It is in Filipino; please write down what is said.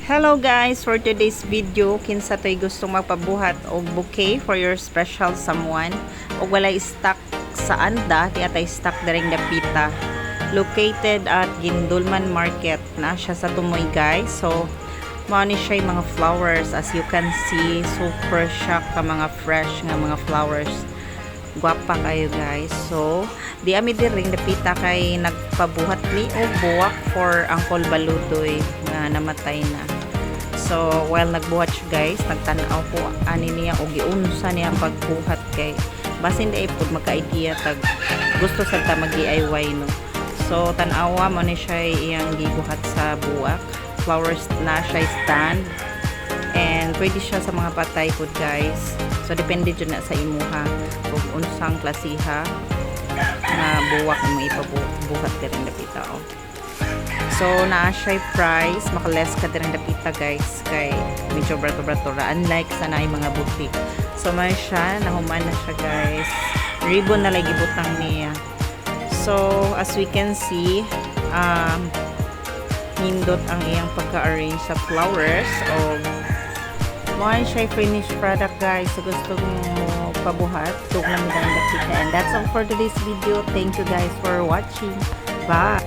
Hello guys, for today's video, kinsa to'y gustong magpabuhat og bouquet for your special someone og walay stock sa anda, di atay stock daring dapita. Located at Gindulman Market na siya sa Tumoy guys. So, mao ni siya yung mga flowers, as you can see, super siya ka mga fresh nga mga flowers. Gwapa kayo guys. So, di ami ring dapita kay nagpabuhat ni og buwak for Uncle Balutoy nga namatay na. So, while nagbuhat siya guys, nagtanaw ko ani niya o giunsa niya pagbuhat kay basin day pud magka-idea tag gusto sa ta mag-DIY no. So, tanawa mo ni siya iyang gibuhat sa buwak. Flowers na siya stand and pwede siya sa mga patay pud guys. So, depende dyan na sa imuha kung unsang klasiha na buwak mo ipabuhat ka rin dapita oh. So, naa siya price, makaless ka din dapita guys, kay medyo brato-brato ra, unlike sa naay mga butik. So, may siya, nahuman na siya guys. Ribbon na lagi butang niya. So, as we can see, nindot ang iyang pagka-arrange sa flowers. O, mo siya finished product guys. So, gusto mo pabuhat, tug lang dapita. And that's all for today's video. Thank you guys for watching. Bye!